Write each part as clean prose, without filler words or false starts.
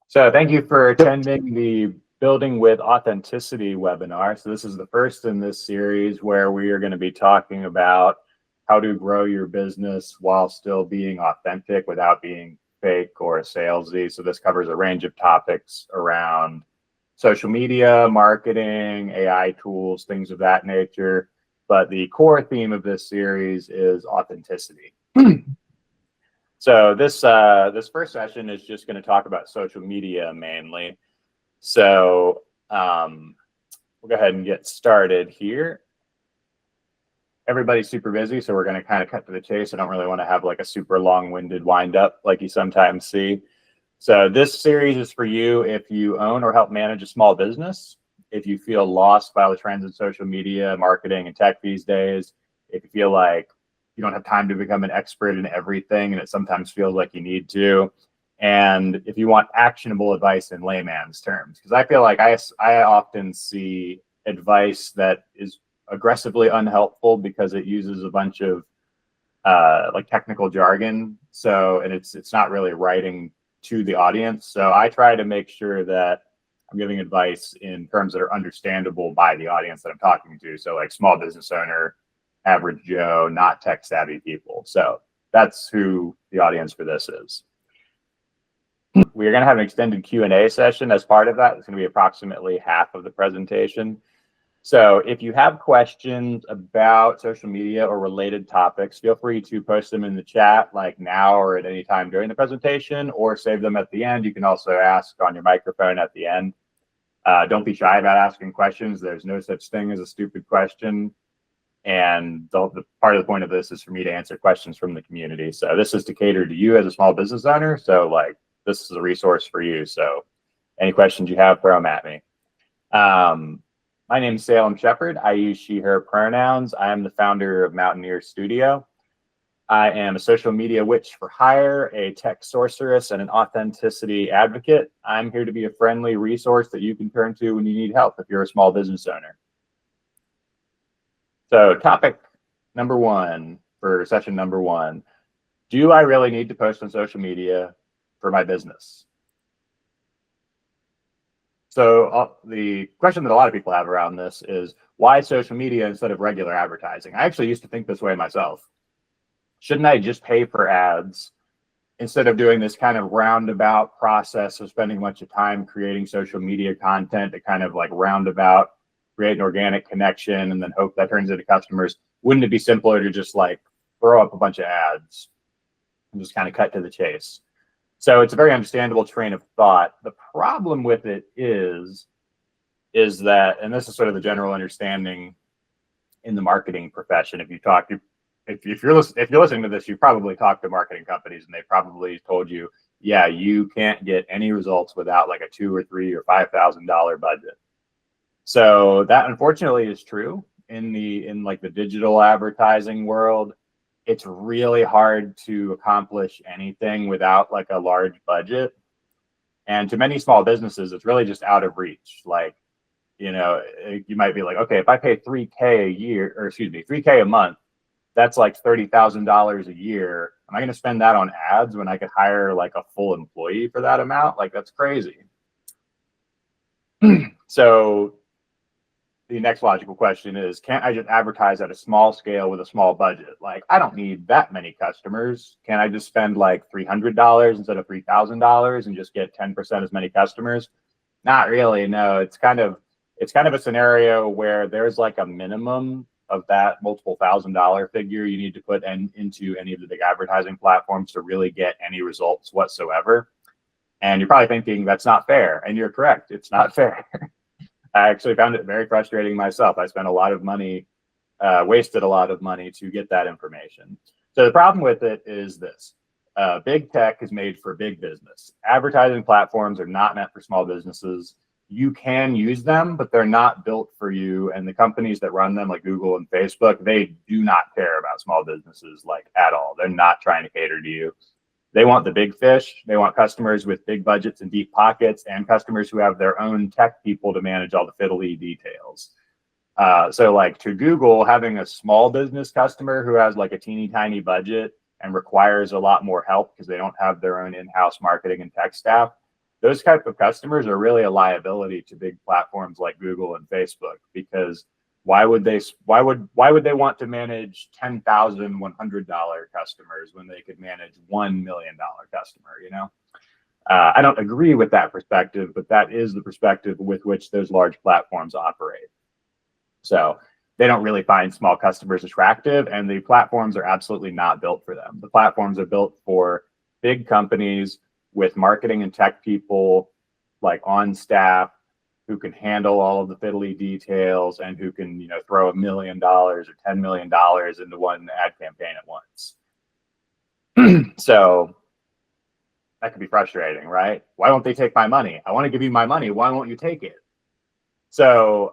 So thank you for attending the Building with Authenticity webinar. So this is the first in this series where we are going to be talking about how to grow your business while still being authentic without being fake or salesy. So this covers a range of topics around social media, marketing, AI tools, things of that nature. But the core theme of this series is authenticity. So this first session is just going to talk about social media mainly. So we'll go ahead and get started here. Everybody's super busy, so we're going to kind of cut to the chase. I don't really want to have like a super long-winded wind-up like you sometimes see. So this series is for you if you own or help manage a small business, if you feel lost by all the trends in social media, marketing, and tech these days, if you feel like you don't have time to become an expert in everything and it sometimes feels like you need to, and if you want actionable advice in layman's terms, because I feel like I often see advice that is aggressively unhelpful because it uses a bunch of like technical jargon. So, and it's not really writing to the audience. So I try to make sure that I'm giving advice in terms that are understandable by the audience that I'm talking to. So like small business owner, average Joe, not tech savvy people. So that's who the audience for this is. We are going to have an extended Q&A session as part of that. It's going to be approximately half of the presentation. So if you have questions about social media or related topics, feel free to post them in the chat like now or at any time during the presentation, or save them at the end. You can also ask on your microphone at the end. Don't be shy about asking questions. There's no such thing as a stupid question. And the part of the point of this is for me to answer questions from the community. So this is to cater to you as a small business owner. So like this is a resource for you. So any questions you have, throw them at me. My name is Salem Shepard. I use she, her pronouns. I am the founder of Mountaineer Studio. I am a social media witch for hire, a tech sorceress, and an authenticity advocate. I'm here to be a friendly resource that you can turn to when you need help if you're a small business owner. So topic number one for session number one, do I really need to post on social media for my business? So the question that a lot of people have around this is, why social media instead of regular advertising? I actually used to think this way myself. Shouldn't I just pay for ads instead of doing this kind of roundabout process of spending a bunch of time creating social media content to kind of like roundabout create an organic connection and then hope that turns into customers? Wouldn't it be simpler to just like throw up a bunch of ads and just kind of cut to the chase? So it's a very understandable train of thought. The problem with it is that, and this is sort of the general understanding in the marketing profession. If you talk to, if you're listening to this, you probably talked to marketing companies and they probably told you, yeah, you can't get any results without like a $2,000 or $3,000 or $5,000 budget. So that unfortunately is true in like the digital advertising world. It's really hard to accomplish anything without like a large budget. And to many small businesses, it's really just out of reach. Like, you know, you might be like, okay, if I pay $3K a year, or excuse me, $3K a month, that's like $30,000 a year. Am I going to spend that on ads when I could hire like a full employee for that amount? Like, that's crazy. So the next logical question is, can't I just advertise at a small scale with a small budget? Like, I don't need that many customers. Can I just spend like $300 instead of $3,000 and just get 10% as many customers? Not really. No, it's kind of a scenario where there's like a minimum of that multiple $1,000 figure you need to put into any of the big advertising platforms to really get any results whatsoever. And you're probably thinking that's not fair. And you're correct. It's not fair. I actually found it very frustrating myself. I spent a lot of money, wasted a lot of money to get that information. So the problem with it is this. Big tech is made for big business. Advertising platforms are not meant for small businesses. You can use them, but they're not built for you. And the companies that run them, like Google and Facebook, they do not care about small businesses like at all. They're not trying to cater to you. They want the big fish. They want customers with big budgets and deep pockets, and customers who have their own tech people to manage all the fiddly details. So like to Google, having a small business customer who has like a teeny tiny budget and requires a lot more help because they don't have their own in-house marketing and tech staff, those type of customers are really a liability to big platforms like Google and Facebook, because why would they want to manage 10,000 $100 customers when they could manage $1 million customer, you know? I don't agree with that perspective, but that is the perspective with which those large platforms operate. So they don't really find small customers attractive, and the platforms are absolutely not built for them. The platforms are built for big companies with marketing and tech people like on staff who can handle all of the fiddly details and who can, you know, throw $1 million or $10 million into one ad campaign at once. So that could be frustrating, right? Why won't they take my money? I want to give you my money. Why won't you take it? So,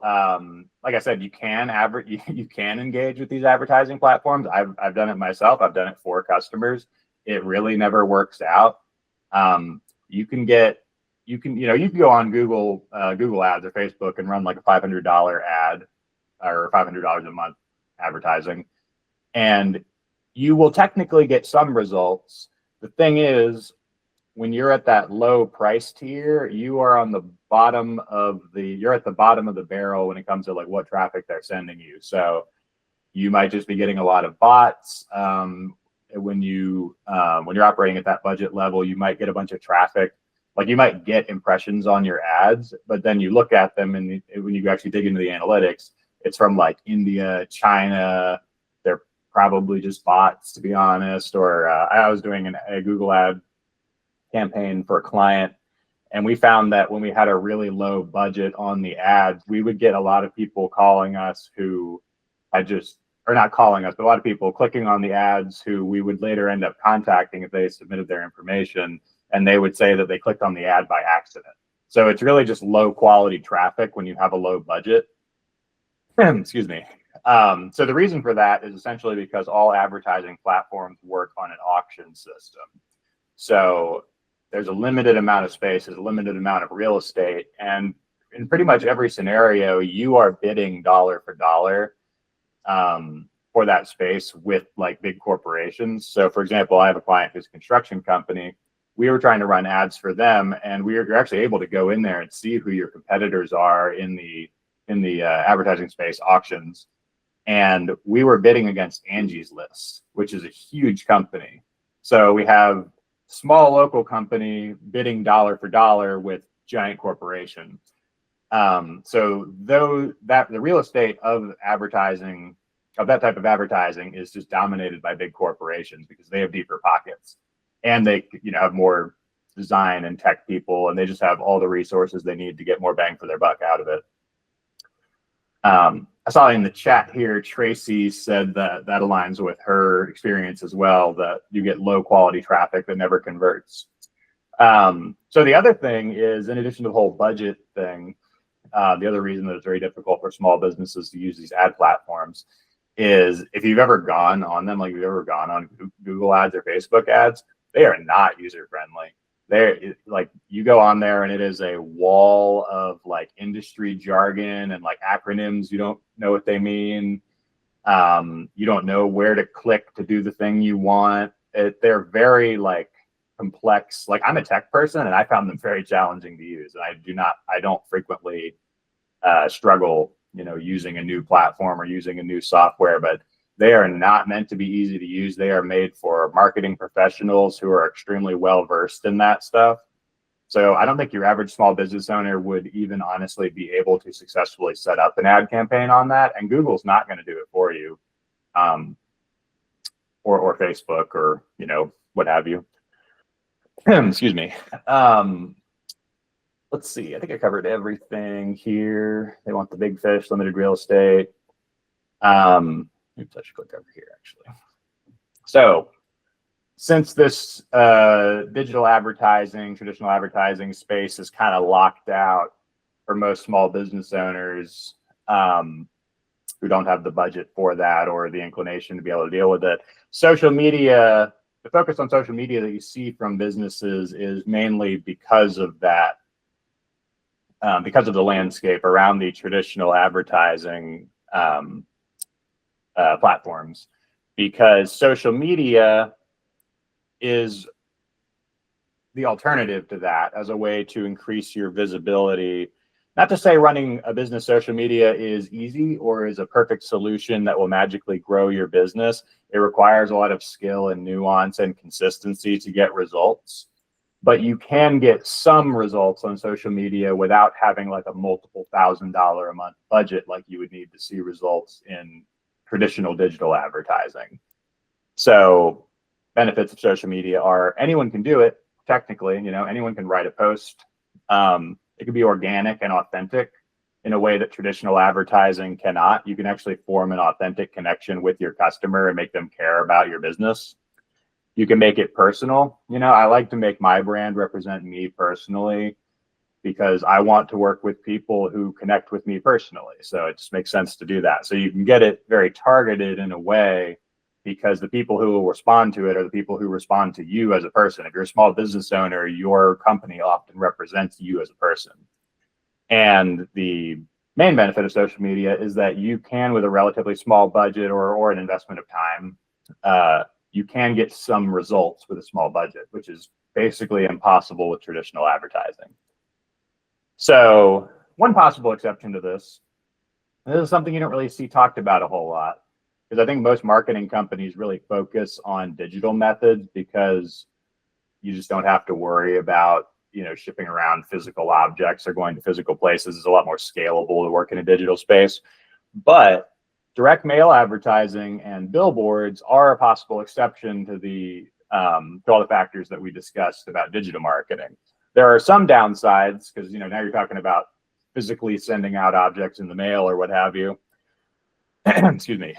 like I said, you can engage with these advertising platforms. I've done it myself. I've done it for customers. It really never works out. You can go on Google Ads or Facebook and run like a $500 ad or $500 a month advertising, and you will technically get some results. The thing is, when you're at that low price tier, you are on the bottom of you're at the bottom of the barrel when it comes to like what traffic they're sending you. So you might just be getting a lot of bots. When you're operating at that budget level, you might get a bunch of traffic. Like you might get impressions on your ads, but then you look at them and when you actually dig into the analytics, it's from like India, China. They're probably just bots, to be honest. Or I was doing a Google ad campaign for a client, and we found that when we had a really low budget on the ads, we would get a lot of people calling us who or not calling us, but a lot of people clicking on the ads who we would later end up contacting if they submitted their information, and they would say that they clicked on the ad by accident. So it's really just low quality traffic when you have a low budget. Excuse me. So the reason for that is essentially because all advertising platforms work on an auction system. So there's a limited amount of space, there's a limited amount of real estate, and in pretty much every scenario, you are bidding dollar for dollar for that space with like big corporations. So for example, I have a client who's a construction company. We were trying to run ads for them, and you're actually able to go in there and see who your competitors are in the advertising space auctions. And we were bidding against Angie's List, which is a huge company. So we have small local company bidding dollar for dollar with giant corporation. So though that the real estate of advertising, of that type of advertising, is just dominated by big corporations because they have deeper pockets, and they, you know, have more design and tech people, and they just have all the resources they need to get more bang for their buck out of it. I saw in the chat here, Tracy said that aligns with her experience as well, that you get low quality traffic that never converts. So the other thing is, in addition to the whole budget thing, the other reason that it's very difficult for small businesses to use these ad platforms is if you've ever gone on them, like you've ever gone on Google ads or Facebook ads, they are not user friendly. They're like, you go on there and it is a wall of like industry jargon and like acronyms. You don't know what they mean. You don't know where to click to do the thing you want. They're very like complex. Like, I'm a tech person and I found them very challenging to use. And I don't frequently struggle, you know, using a new platform or using a new software, but they are not meant to be easy to use. They are made for marketing professionals who are extremely well versed in that stuff. So I don't think your average small business owner would even honestly be able to successfully set up an ad campaign on that. And Google's not going to do it for you, or Facebook, or, you know, what have you. Excuse me. Let's see. I think I covered everything here. They want the big fish, limited real estate. Oops, I should click over here, actually. So since this digital advertising, traditional advertising space is kind of locked out for most small business owners who don't have the budget for that or the inclination to be able to deal with it, social media, the focus on social media that you see from businesses is mainly because of that, because of the landscape around the traditional advertising platforms, because social media is the alternative to that as a way to increase your visibility. Not to say running a business social media is easy or is a perfect solution that will magically grow your business. It requires a lot of skill and nuance and consistency to get results. But you can get some results on social media without having like a multiple $1,000 a month budget like you would need to see results in traditional digital advertising. So benefits of social media are anyone can do it technically, anyone can write a post. It can be organic and authentic in a way that traditional advertising cannot. You can actually form an authentic connection with your customer and make them care about your business. You can make it personal. I like to make my brand represent me personally because I want to work with people who connect with me personally. So it just makes sense to do that. So you can get it very targeted in a way because the people who will respond to it are the people who respond to you as a person. If you're a small business owner, your company often represents you as a person. And the main benefit of social media is that you can, with a relatively small budget or an investment of time, you can get some results with a small budget, which is basically impossible with traditional advertising. So one possible exception to this is something you don't really see talked about a whole lot, because I think most marketing companies really focus on digital methods because you just don't have to worry about, shipping around physical objects or going to physical places. Is a lot more scalable to work in a digital space. But direct mail advertising and billboards are a possible exception to all the factors that we discussed about digital marketing. There are some downsides because now you're talking about physically sending out objects in the mail or what have you. Excuse me.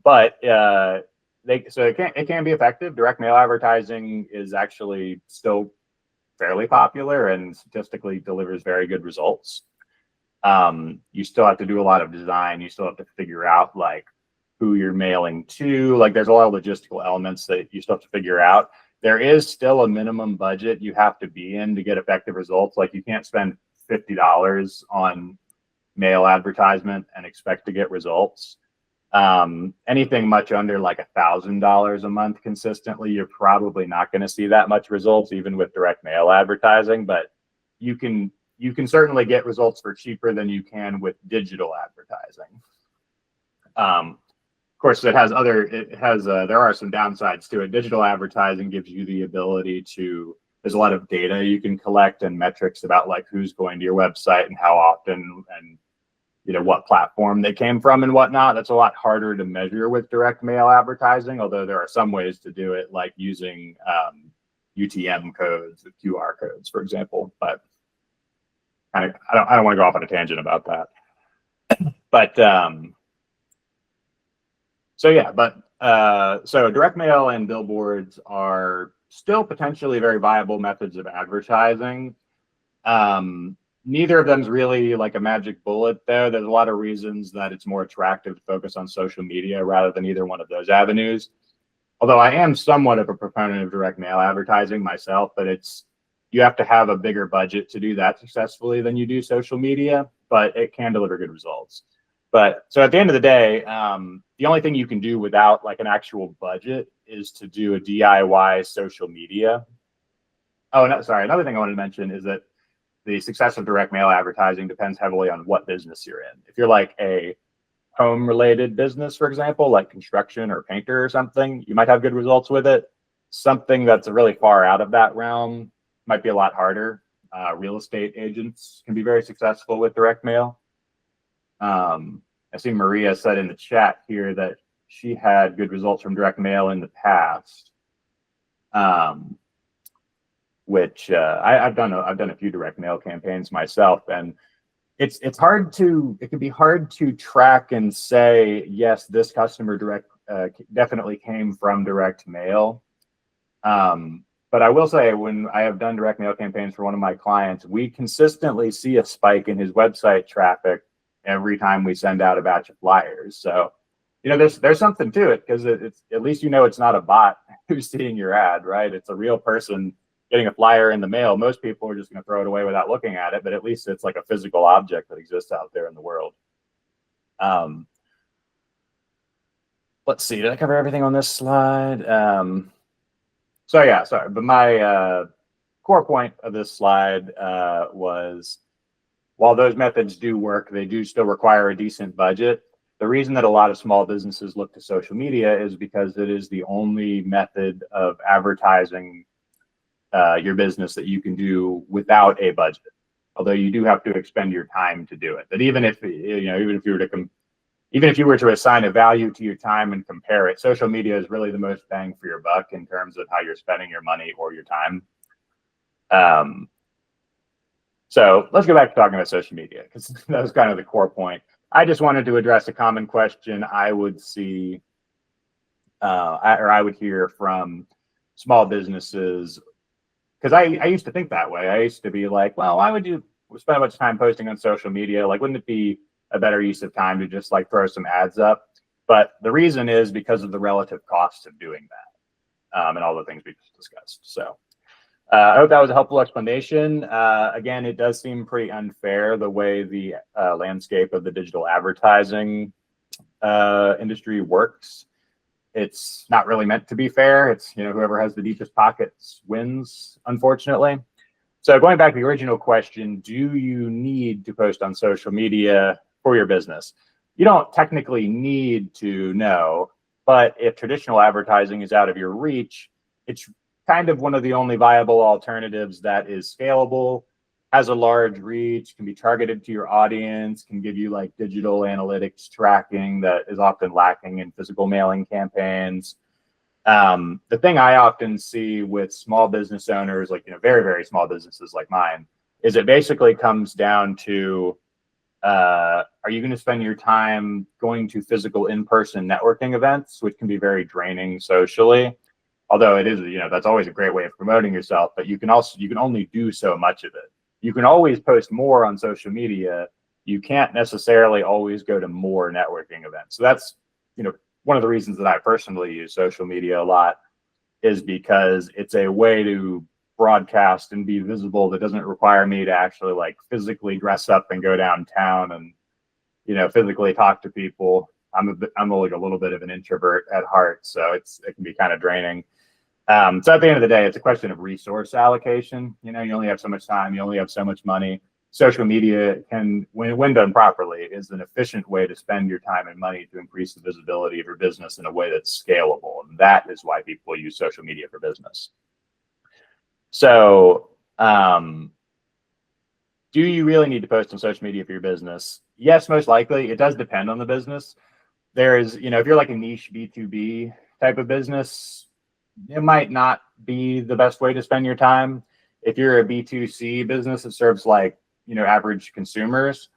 But it can be effective. Direct mail advertising is actually still fairly popular and statistically delivers very good results. You still have to do a lot of design. You still have to figure out like who you're mailing to. Like there's a lot of logistical elements that you still have to figure out. There is still a minimum budget you have to be in to get effective results. Like you can't spend $50 on mail advertisement and expect to get results. Anything much under like $1,000 a month consistently, you're probably not going to see that much results, even with direct mail advertising. But you can certainly get results for cheaper than you can with digital advertising. Of course, there are some downsides to it. Digital advertising gives you the ability there's a lot of data you can collect and metrics about like who's going to your website and how often and what platform they came from and whatnot. That's a lot harder to measure with direct mail advertising, although there are some ways to do it, like using UTM codes, QR codes, for example. But I don't want to go off on a tangent about that. But so direct mail and billboards are still potentially very viable methods of advertising. Neither of them is really like a magic bullet, though. There's a lot of reasons that it's more attractive to focus on social media rather than either one of those avenues. Although I am somewhat of a proponent of direct mail advertising myself, but you have to have a bigger budget to do that successfully than you do social media, but it can deliver good results. But so at the end of the day, the only thing you can do without like an actual budget is to do a DIY social media. Oh, no, sorry. Another thing I wanted to mention is that the success of direct mail advertising depends heavily on what business you're in. If you're like a home related business, for example, like construction or painter or something, you might have good results with it. Something that's really far out of that realm might be a lot harder. Real estate agents can be very successful with direct mail. I see Maria said in the chat here that she had good results from direct mail in the past. Which I've done a few direct mail campaigns myself, and it can be hard to track and say, yes, this customer definitely came from direct mail. But I will say, when I have done direct mail campaigns for one of my clients, we consistently see a spike in his website traffic every time we send out a batch of flyers. So, there's something to it, because it's at least it's not a bot who's seeing your ad, right? It's a real person getting a flyer in the mail. Most people are just going to throw it away without looking at it, but at least it's like a physical object that exists out there in the world. Let's see, did I cover everything on this slide? So yeah, sorry, but core point of this slide was, while those methods do work, they do still require a decent budget. The reason that a lot of small businesses look to social media is because it is the only method of advertising your business that you can do without a budget. Although you do have to expend your time to do it. But even if you were to assign a value to your time and compare it, social media is really the most bang for your buck in terms of how you're spending your money or your time. So let's go back to talking about social media, because that was kind of the core point. I just wanted to address a common question I would see, or I would hear from small businesses, because I used to think that way. I used to be like, well, why would you spend much time posting on social media? Like, wouldn't it be a better use of time to just like throw some ads up? But the reason is because of the relative cost of doing that, and all the things we just discussed. So I hope that was a helpful explanation. Again, it does seem pretty unfair the way the landscape of the digital advertising industry works. It's not really meant to be fair. It's, whoever has the deepest pockets wins, unfortunately. So going back to the original question, do you need to post on social media for your business? You don't technically need to, no, but if traditional advertising is out of your reach, it's kind of one of the only viable alternatives that is scalable, has a large reach, can be targeted to your audience, can give you like digital analytics tracking that is often lacking in physical mailing campaigns. The thing I often see with small business owners, like, very, very small businesses like mine, is it basically comes down to, are you going to spend your time going to physical in-person networking events, which can be very draining socially? Although it is, that's always a great way of promoting yourself, but you can only do so much of it. You can always post more on social media. You can't necessarily always go to more networking events. So that's, one of the reasons that I personally use social media a lot, is because it's a way to broadcast and be visible that doesn't require me to actually like physically dress up and go downtown and, physically talk to people. I'm like a little bit of an introvert at heart, so it can be kind of draining. So at the end of the day, it's a question of resource allocation. You only have so much time, you only have so much money. Social media can, when done properly, is an efficient way to spend your time and money to increase the visibility of your business in a way that's scalable. And that is why people use social media for business. So, do you really need to post on social media for your business? Yes, most likely. It does depend on the business. There's, if you're like a niche B2B type of business, it might not be the best way to spend your time. If you're a B2C business that serves like, average consumers,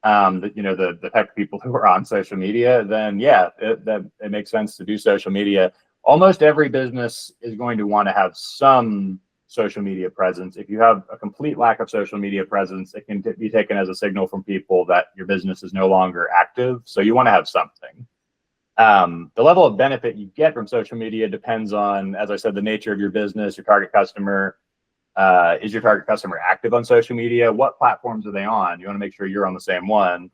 the type of people who are on social media, then yeah, it makes sense to do social media. Almost every business is going to want to have some social media presence. If you have a complete lack of social media presence, it can be taken as a signal from people that your business is no longer active. So you want to have something. The level of benefit you get from social media depends on, as I said, the nature of your business, your target customer. Is your target customer active on social media? What platforms are they on? You want to make sure you're on the same one.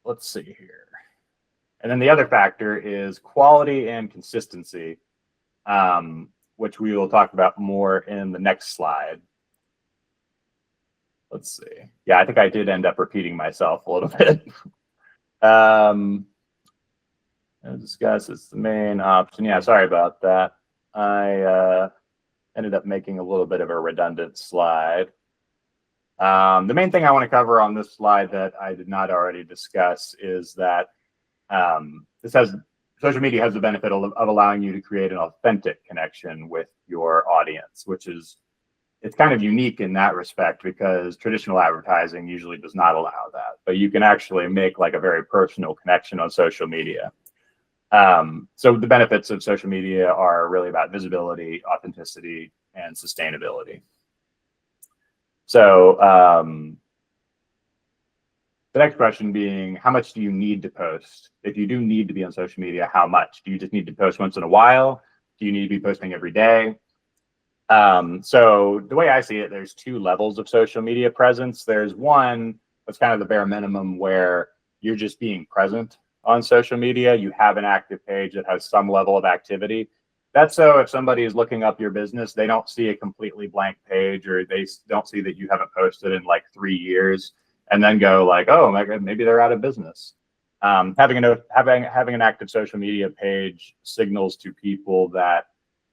Let's see here. And then the other factor is quality and consistency, which we will talk about more in the next slide. Let's see. Yeah, I think I did end up repeating myself a little bit. Discuss is the main option. Yeah, sorry about that. I ended up making a little bit of a redundant slide. The main thing I want to cover on this slide that I did not already discuss is that social media has the benefit of allowing you to create an authentic connection with your audience, it's kind of unique in that respect because traditional advertising usually does not allow that, but you can actually make like a very personal connection on social media. So the benefits of social media are really about visibility, authenticity, and sustainability. So the next question being, how much do you need to post? If you do need to be on social media, how much? Do you just need to post once in a while? Do you need to be posting every day? So the way I see it, there's two levels of social media presence. There's one that's kind of the bare minimum where you're just being present on social media. You have an active page that has some level of activity. That's so if somebody is looking up your business, they don't see a completely blank page, or they don't see that you haven't posted in like 3 years and then go like, oh my God, maybe they're out of business. Having an active social media page signals to people that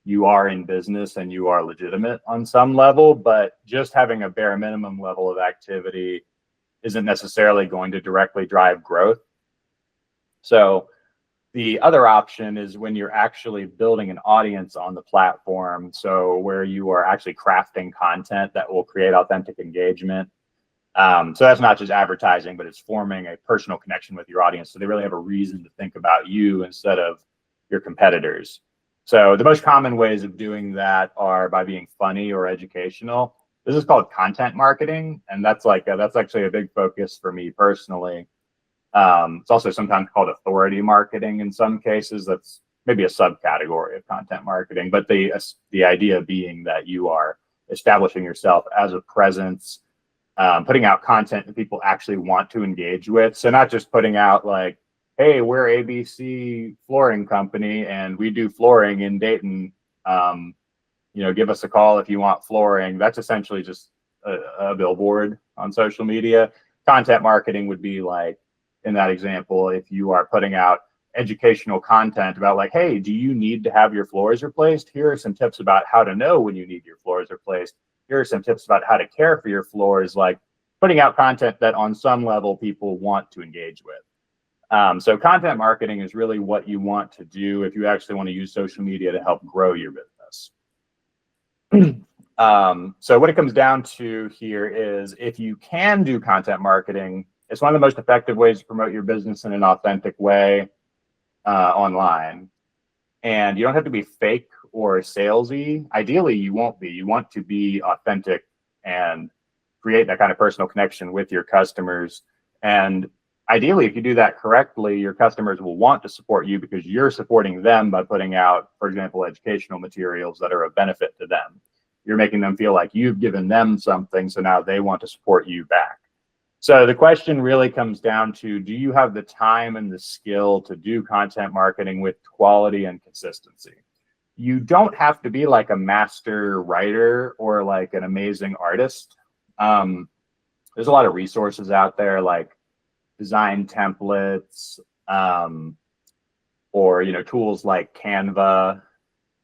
you are in business and you are legitimate on some level, but just having a bare minimum level of activity isn't necessarily going to directly drive growth. So the other option is when you're actually building an audience on the platform. So where you are actually crafting content that will create authentic engagement. So that's not just advertising, but it's forming a personal connection with your audience. So they really have a reason to think about you instead of your competitors. So the most common ways of doing that are by being funny or educational. This is called content marketing, and that's actually a big focus for me personally. It's also sometimes called authority marketing in some cases. That's maybe a subcategory of content marketing, but the idea being that you are establishing yourself as a presence, putting out content that people actually want to engage with. So not just putting out like, hey, we're ABC Flooring Company and we do flooring in Dayton. Give us a call if you want flooring. That's essentially just a billboard on social media. Content marketing would be like, in that example, if you are putting out educational content about like, hey, do you need to have your floors replaced? Here are some tips about how to know when you need your floors replaced. Here are some tips about how to care for your floors, like putting out content that on some level people want to engage with. So content marketing is really what you want to do if you actually want to use social media to help grow your business. So what it comes down to here is if you can do content marketing, it's one of the most effective ways to promote your business in an authentic way online. And you don't have to be fake or salesy. Ideally, you won't be. You want to be authentic and create that kind of personal connection with your customers. And ideally, if you do that correctly, your customers will want to support you because you're supporting them by putting out, for example, educational materials that are of benefit to them. You're making them feel like you've given them something, so now they want to support you back. So the question really comes down to, do you have the time and the skill to do content marketing with quality and consistency? You don't have to be like a master writer or like an amazing artist. There's a lot of resources out there like design templates, or tools like Canva,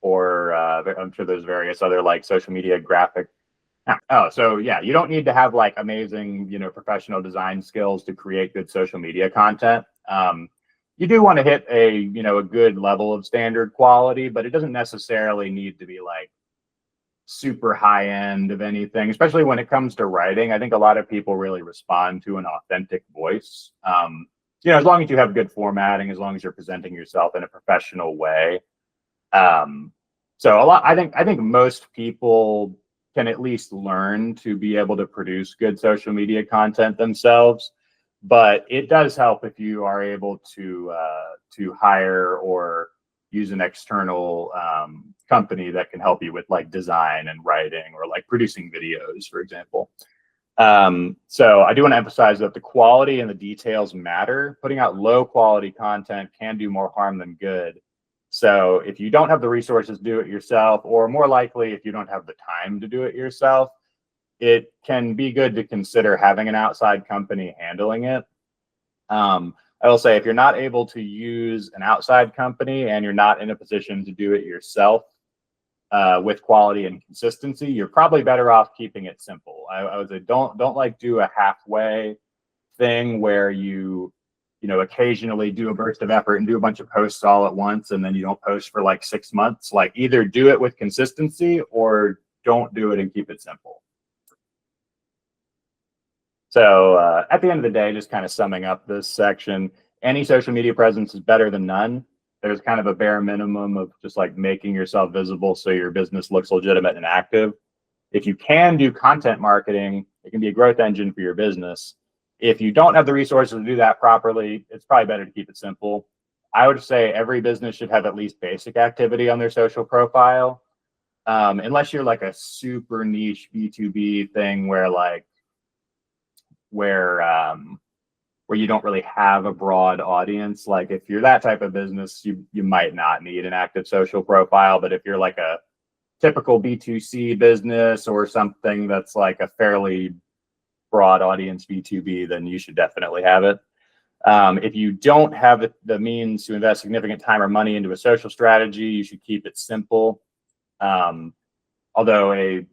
or I'm sure there's various other like social media graphic. Oh, so yeah, you don't need to have like amazing, professional design skills to create good social media content. You do want to hit a good level of standard quality, but it doesn't necessarily need to be like super high end of anything, especially when it comes to writing. I think a lot of people really respond to an authentic voice. As long as you have good formatting, as long as you're presenting yourself in a professional way. I think most people can at least learn to be able to produce good social media content themselves, but it does help if you are able to hire or use an external company that can help you with like design and writing or like producing videos, for example. So I do want to emphasize that the quality and the details matter. Putting out low quality content can do more harm than good. So if you don't have the resources to do it yourself, or more likely if you don't have the time to do it yourself, it can be good to consider having an outside company handling it. I will say if you're not able to use an outside company and you're not in a position to do it yourself with quality and consistency, you're probably better off keeping it simple. I would say don't like do a halfway thing where you occasionally do a burst of effort and do a bunch of posts all at once, and then you don't post for like 6 months. Like either do it with consistency or don't do it and keep it simple. So at the end of the day, just kind of summing up this section, any social media presence is better than none. There's kind of a bare minimum of just like making yourself visible so your business looks legitimate and active. If you can do content marketing, it can be a growth engine for your business. If you don't have the resources to do that properly, it's probably better to keep it simple. I would say every business should have at least basic activity on their social profile, unless you're like a super niche B2B thing where where you don't really have a broad audience. Like if you're that type of business, you might not need an active social profile. But if you're like a typical B2C business or something that's like a fairly broad audience B2B, then you should definitely have it. If you don't have the means to invest significant time or money into a social strategy, you should keep it simple. Although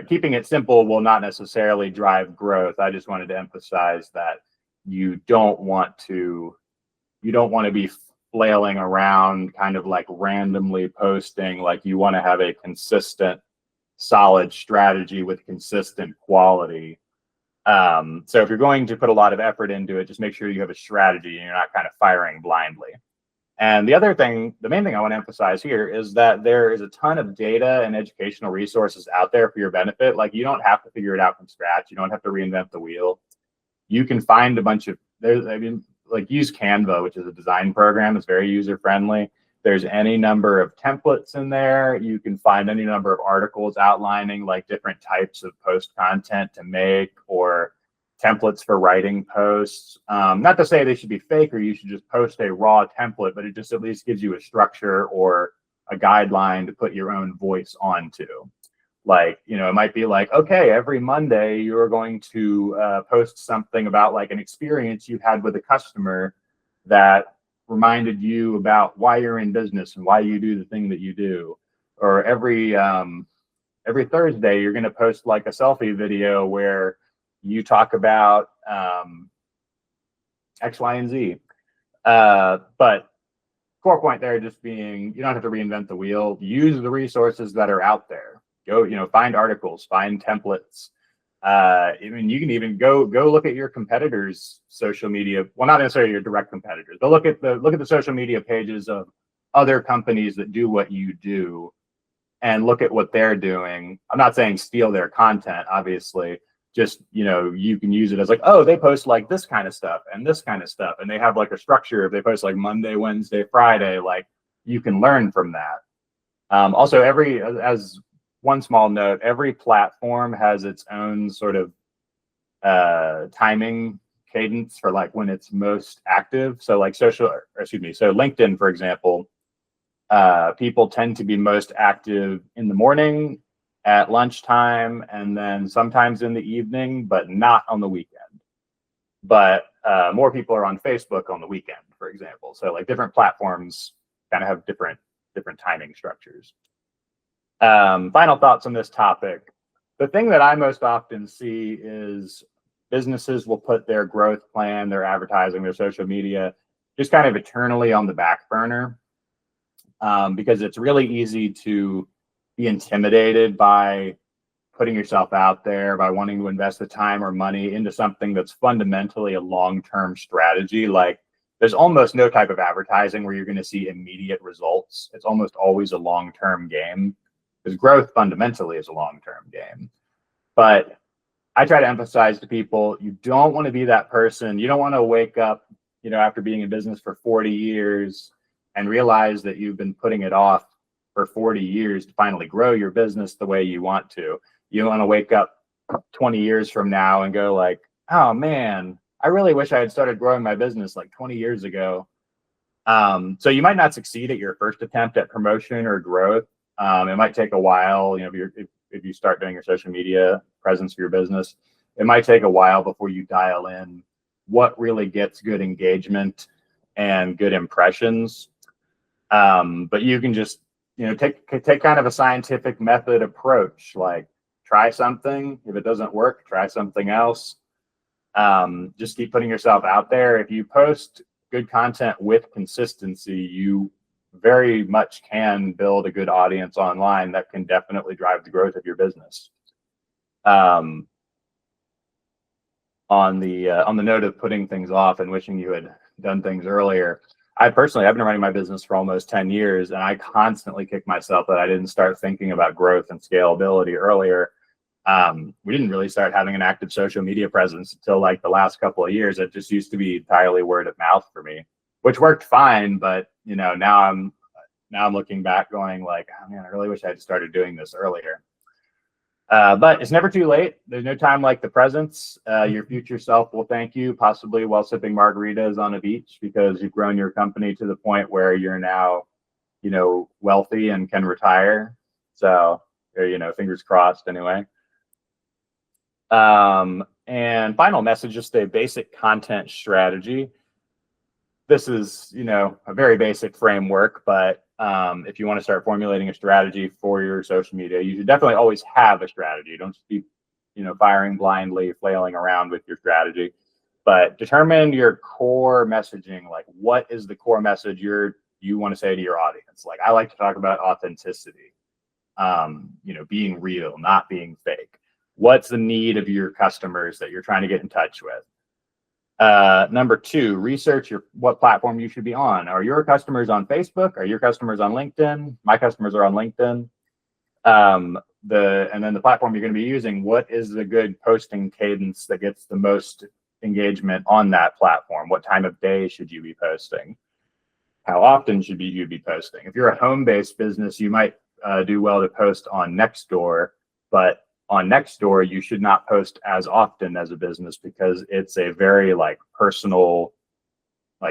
keeping it simple will not necessarily drive growth. I just wanted to emphasize that you don't want to be flailing around kind of like randomly posting. Like you want to have a consistent, solid strategy with consistent quality. So if you're going to put a lot of effort into it, just make sure you have a strategy and you're not kind of firing blindly. And the main thing I want to emphasize here is that there is a ton of data and educational resources out there for your benefit. Like you don't have to figure it out from scratch. You don't have to reinvent the wheel. You can find a bunch of, like use Canva, which is a design program. It's very user-friendly. There's any number of templates in there. You can find any number of articles outlining like different types of post content to make or templates for writing posts. Not to say they should be fake or you should just post a raw template, but it just at least gives you a structure or a guideline to put your own voice onto. Like, it might be like, okay, every Monday you're going to post something about like an experience you had with a customer that reminded you about why you're in business and why you do the thing that you do. Or every Thursday you're going to post like a selfie video where you talk about X, Y, and Z. But core point there just being, you don't have to reinvent the wheel. Use the resources that are out there. Go, find articles, find templates. I mean, you can even go look at your competitors' social media. Well, not necessarily your direct competitors, but look at the social media pages of other companies that do what you do, and look at what they're doing. I'm not saying steal their content, obviously. Just you can use it as like, oh, they post like this kind of stuff and this kind of stuff, and they have like a structure. If they post like Monday, Wednesday, Friday, like you can learn from that. Also, as one small note, every platform has its own sort of timing cadence for like when it's most active. So like so LinkedIn, for example, people tend to be most active in the morning, at lunchtime, and then sometimes in the evening, but not on the weekend. But more people are on Facebook on the weekend, for example. So like different platforms kind of have different timing structures. Final thoughts on this topic. The thing that I most often see is businesses will put their growth plan, their advertising, their social media, just kind of eternally on the back burner, because it's really easy to be intimidated by putting yourself out there, by wanting to invest the time or money into something that's fundamentally a long-term strategy. Like there's almost no type of advertising where you're going to see immediate results. It's almost always a long-term game, because growth fundamentally is a long-term game. But I try to emphasize to people, you don't want to be that person. You don't want to wake up, after being in business for 40 years and realize that you've been putting it off for 40 years to finally grow your business the way you want to. You don't want to wake up 20 years from now and go like, oh man, I really wish I had started growing my business like 20 years ago. So you might not succeed at your first attempt at promotion or growth. It might take a while, if you start doing your social media presence for your business, it might take a while before you dial in what really gets good engagement and good impressions. But you can just, take kind of a scientific method approach, like try something. If it doesn't work, try something else. Just keep putting yourself out there. If you post good content with consistency, you very much can build a good audience online that can definitely drive the growth of your business. On the note of putting things off and wishing you had done things earlier, I've been running my business for almost 10 years, and I constantly kick myself that I didn't start thinking about growth and scalability earlier. We didn't really start having an active social media presence until like the last couple of years. It just used to be entirely word of mouth for me, which worked fine. But now I'm looking back going like, oh man, I really wish I had started doing this earlier. But it's never too late. There's no time like the present. Your future self will thank you, possibly while sipping margaritas on a beach, because you've grown your company to the point where you're now, wealthy and can retire. So, fingers crossed anyway. And final message, just a basic content strategy. This is, a very basic framework, but if you want to start formulating a strategy for your social media, you should definitely always have a strategy. Don't just be, firing blindly, flailing around with your strategy, but determine your core messaging. Like, what is the core message you want to say to your audience? Like, I like to talk about authenticity, being real, not being fake. What's the need of your customers that you're trying to get in touch with? Number 2, research what platform you should be on. Are your customers on Facebook? Are your customers on LinkedIn? My customers are on LinkedIn. And then the platform you're going to be using, what is the good posting cadence that gets the most engagement on that platform? What time of day should you be posting? How often should you be posting? If you're a home-based business, you might do well to post on Nextdoor, but on Nextdoor, you should not post as often as a business, because it's a very personal,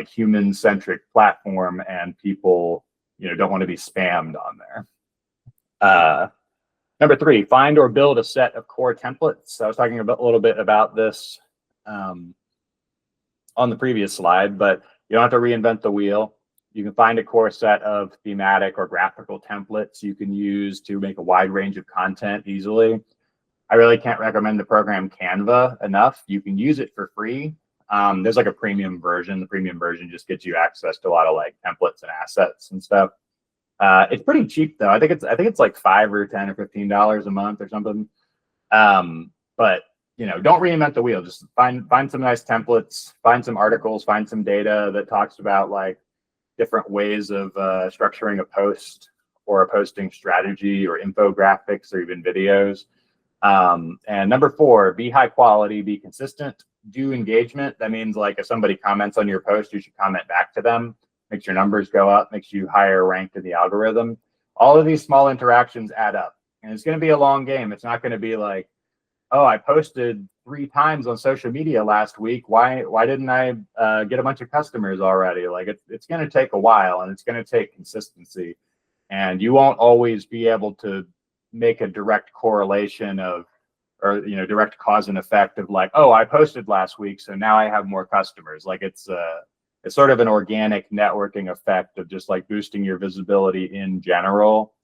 human-centric platform, and people, don't want to be spammed on there. Number 3, find or build a set of core templates. I was talking a little bit about this on the previous slide, but you don't have to reinvent the wheel. You can find a core set of thematic or graphical templates you can use to make a wide range of content easily. I really can't recommend the program Canva enough. You can use it for free. There's a premium version. The premium version just gets you access to a lot of templates and assets and stuff. It's pretty cheap though. I think it's $5 or $10 or $15 a month or something. But don't reinvent the wheel. Just find some nice templates, find some articles, find some data that talks about different ways of structuring a post or a posting strategy, or infographics, or even videos. And number 4, be high quality, be consistent, do engagement. That means if somebody comments on your post, you should comment back to them. Makes your numbers go up, makes you higher ranked in the algorithm. All of these small interactions add up, and it's going to be a long game. It's not going to be oh, I posted 3 times on social media last week. Why didn't I get a bunch of customers already? It's going to take a while, and it's going to take consistency, and you won't always be able to make a direct correlation or direct cause and effect of oh, I posted last week, so now I have more customers. It's sort of an organic networking effect of just boosting your visibility in general.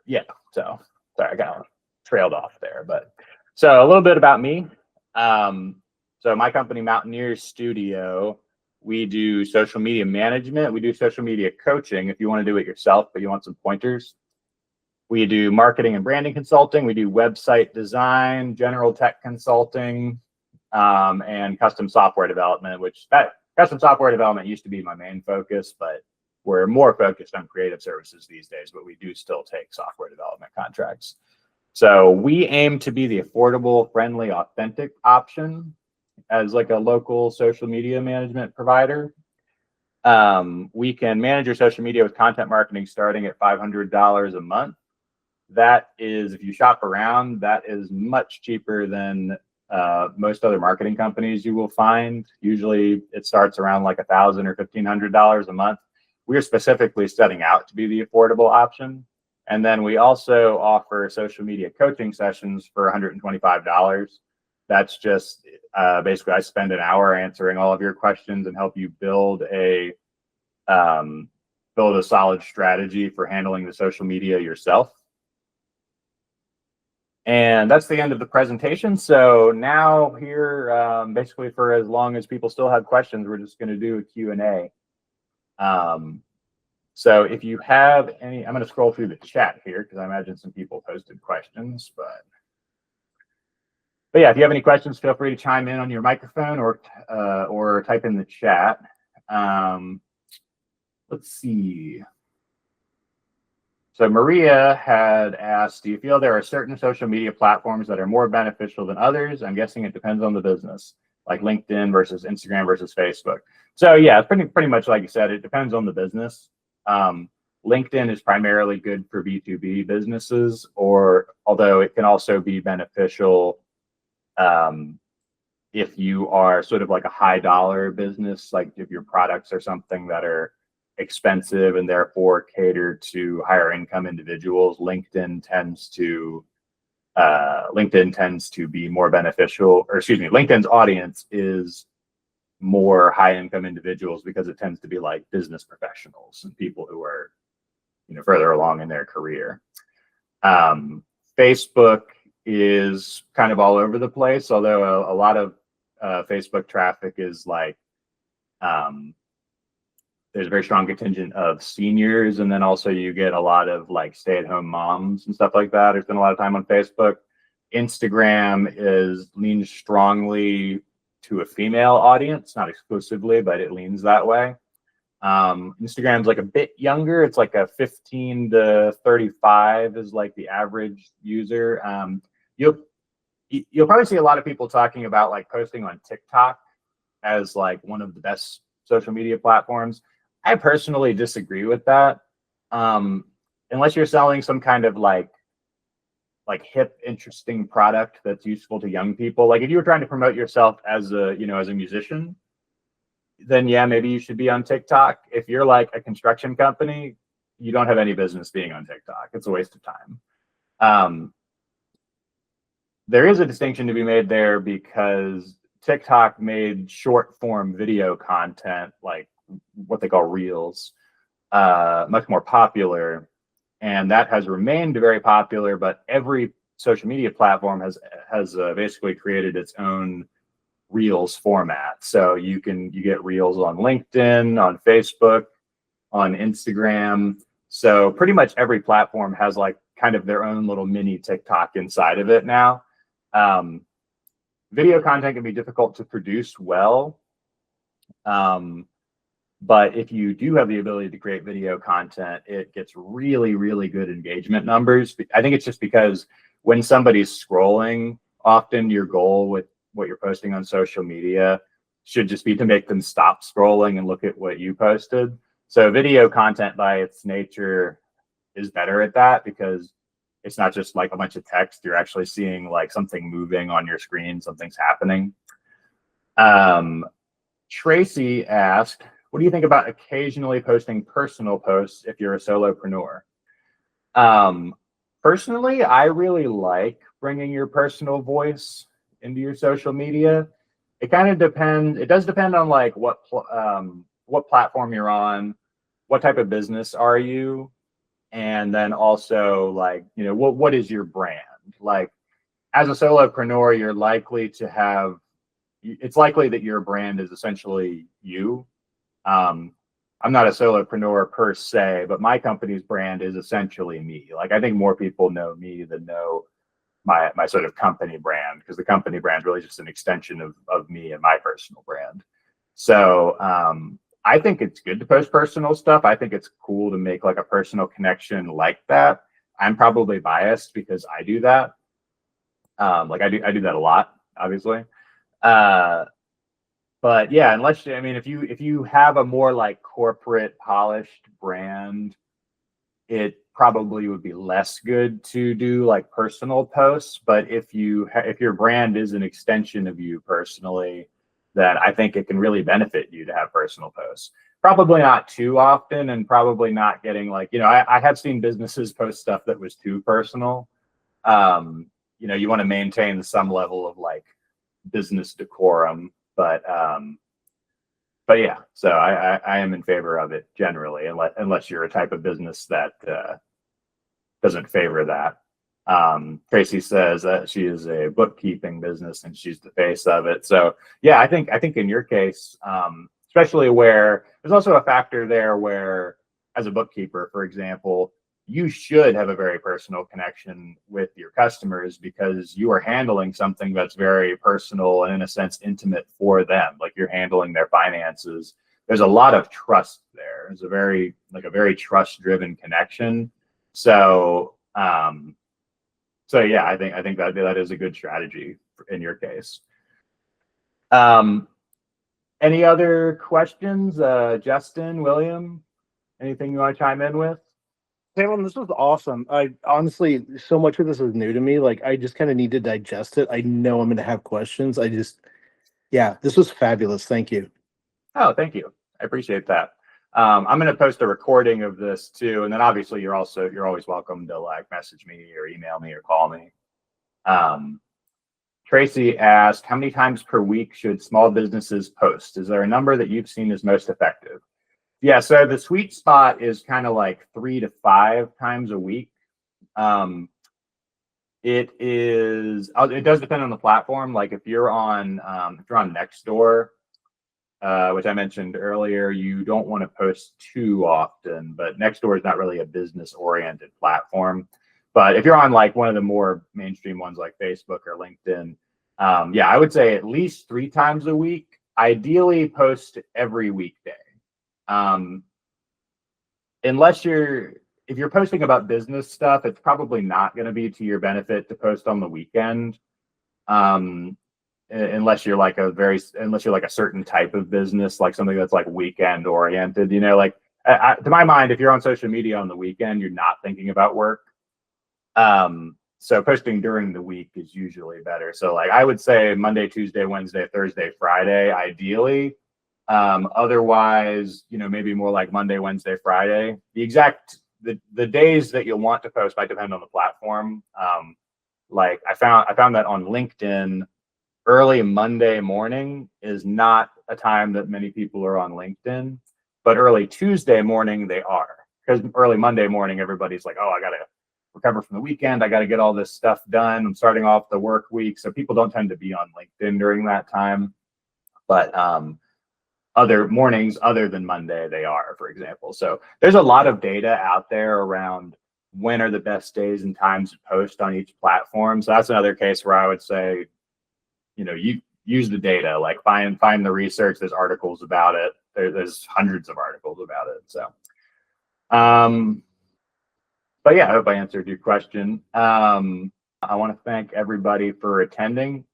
Yeah, so sorry, I got trailed off there, but so a little bit about me. So my company, Mountaineer Studio, we do social media management. We do social media coaching if you want to do it yourself, but you want some pointers. We do marketing and branding consulting. We do website design, general tech consulting, and custom software development, custom software development used to be my main focus, but we're more focused on creative services these days, but we do still take software development contracts. So we aim to be the affordable, friendly, authentic option as a local social media management provider. We can manage your social media with content marketing starting at $500 a month. That is, if you shop around, that is much cheaper than most other marketing companies you will find. Usually it starts around $1,000 or $1,500 a month. We're specifically setting out to be the affordable option. And then we also offer social media coaching sessions for $125. That's just basically I spend an hour answering all of your questions and help you build a solid strategy for handling the social media yourself. And that's the end of the presentation. So now here, basically for as long as people still have questions, we're just going to do a Q&A. So if you have any, I'm going to scroll through the chat here because I imagine some people posted questions, but yeah, if you have any questions, feel free to chime in on your microphone or type in the chat. Let's see. So Maria had asked, do you feel there are certain social media platforms that are more beneficial than others? I'm guessing it depends on the business, like LinkedIn versus Instagram versus Facebook. So yeah, it's pretty much like you said, it depends on the business. LinkedIn is primarily good for B2B businesses, or although it can also be beneficial if you are sort of like a high dollar business, like if your products are something that are expensive and therefore cater to higher income individuals. LinkedIn tends to be more beneficial, or excuse me, LinkedIn's audience is more high income individuals because it tends to be like business professionals and people who are, further along in their career. Facebook is kind of all over the place, although a lot of Facebook traffic is like, there's a very strong contingent of seniors, and then also you get a lot of like stay-at-home moms and stuff like that who spend a lot of time on Facebook. Instagram leans strongly to a female audience, not exclusively, but it leans that way. Instagram's like a bit younger. It's like a 15 to 35 is like the average user. You'll probably see a lot of people talking about like posting on TikTok as like one of the best social media platforms. I personally disagree with that. Unless you're selling some kind of like hip, interesting product that's useful to young people. Like if you were trying to promote yourself as a musician, then yeah, maybe you should be on TikTok. If you're like a construction company, you don't have any business being on TikTok. It's a waste of time. There is a distinction to be made there because TikTok made short form video content, like what they call reels, much more popular. And that has remained very popular, but every social media platform has basically created its own reels format. So you get reels on LinkedIn, on Facebook, on Instagram. So pretty much every platform has like kind of their own little mini TikTok inside of it now. Video content can be difficult to produce well. But if you do have the ability to create video content, it gets really, really good engagement numbers. I think it's just because when somebody's scrolling, often your goal with what you're posting on social media should just be to make them stop scrolling and look at what you posted. So video content by its nature is better at that because it's not just like a bunch of text. You're actually seeing like something moving on your screen, something's happening. Tracy asked, what do you think about occasionally posting personal posts if you're a solopreneur? Personally, I really like bringing your personal voice into your social media. It kind of depends. It does depend on like what platform you're on, what type of business are you, and then also like, what is your brand? Like as a solopreneur, you're likely to have, it's likely that your brand is essentially you. I'm not a solopreneur per se, but my company's brand is essentially me. Like I think more people know me than know my sort of company brand, because the company brand is really just an extension of me and my personal brand. So I think it's good to post personal stuff. I think it's cool to make like a personal connection like that. I'm probably biased because I do that. Like I do that a lot, obviously. But yeah, if you have a more like corporate polished brand, it probably would be less good to do like personal posts. But if your brand is an extension of you personally, then I think it can really benefit you to have personal posts. Probably not too often, and probably not getting like, I have seen businesses post stuff that was too personal. You want to maintain some level of like business decorum. But yeah, so I am in favor of it generally, unless you're a type of business that doesn't favor that. Tracy says that she is a bookkeeping business and she's the face of it. So yeah, I think in your case, especially where there's also a factor there where as a bookkeeper, for example, you should have a very personal connection with your customers because you are handling something that's very personal and in a sense intimate for them. Like you're handling their finances. There's a lot of trust there. There's a very trust-driven connection. So yeah, I think that is a good strategy in your case. Any other questions? Justin, William, anything you want to chime in with? Salem, this was awesome. I honestly, so much of this is new to me. Like, I just kind of need to digest it. I know I'm going to have questions. Yeah, this was fabulous. Thank you. Oh, thank you. I appreciate that. I'm going to post a recording of this too, and then obviously you're always welcome to like message me or email me or call me. Tracy asked, how many times per week should small businesses post? Is there a number that you've seen as most effective? Yeah, so the sweet spot is kind of like 3 to 5 times a week. It does depend on the platform. Like if you're on Nextdoor, which I mentioned earlier, you don't want to post too often, but Nextdoor is not really a business-oriented platform. But if you're on like one of the more mainstream ones like Facebook or LinkedIn, yeah, I would say at least 3 times a week. Ideally, post every weekday. If you're posting about business stuff, it's probably not going to be to your benefit to post on the weekend. Unless you're like a certain type of business, like something that's like weekend oriented, like to my mind, if you're on social media on the weekend, you're not thinking about work. So posting during the week is usually better. So like I would say Monday, Tuesday, Wednesday, Thursday, Friday, ideally. Otherwise, maybe more like Monday, Wednesday, Friday. The days that you'll want to post might depend on the platform. Like I found that on LinkedIn, early Monday morning is not a time that many people are on LinkedIn, but early Tuesday morning they are, because early Monday morning everybody's like, oh, I gotta recover from the weekend, I gotta get all this stuff done, I'm starting off the work week, so people don't tend to be on LinkedIn during that time. But other mornings other than Monday they are, for example. So there's a lot of data out there around when are the best days and times to post on each platform. So that's another case where I would say, you use the data, like find the research. There's articles about it. There's hundreds of articles about it. So, but yeah, I hope I answered your question. I want to thank everybody for attending.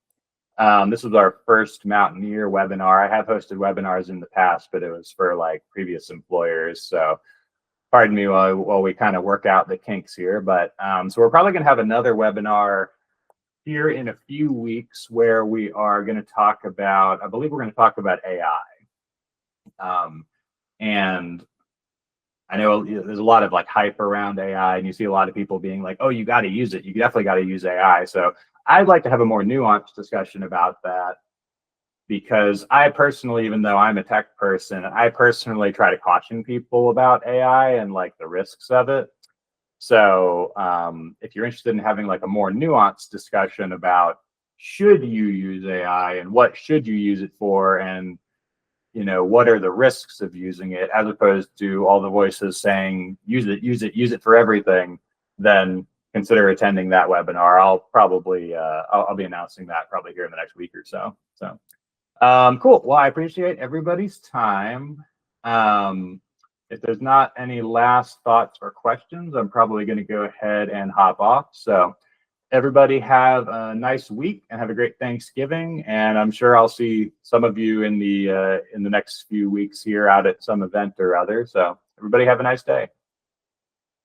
This was our first Mountaineer webinar. I have hosted webinars in the past, but it was for like previous employers. So pardon me while we kind of work out the kinks here. But so we're probably going to have another webinar here in a few weeks where we are going to talk about, I believe we're going to talk about AI. And I know there's a lot of like hype around AI, and you see a lot of people being like, oh, you got to use it. You definitely got to use AI. So I'd like to have a more nuanced discussion about that, because I personally, even though I'm a tech person, I personally try to caution people about AI and like the risks of it. So if you're interested in having like a more nuanced discussion about should you use AI and what should you use it for, and what are the risks of using it, as opposed to all the voices saying use it for everything, then consider attending that webinar. I'll probably I'll be announcing that probably here in the next week or so. So cool. Well, I appreciate everybody's time. If there's not any last thoughts or questions, I'm probably going to go ahead and hop off. So everybody have a nice week and have a great Thanksgiving. And I'm sure I'll see some of you in the next few weeks here out at some event or other. So everybody have a nice day.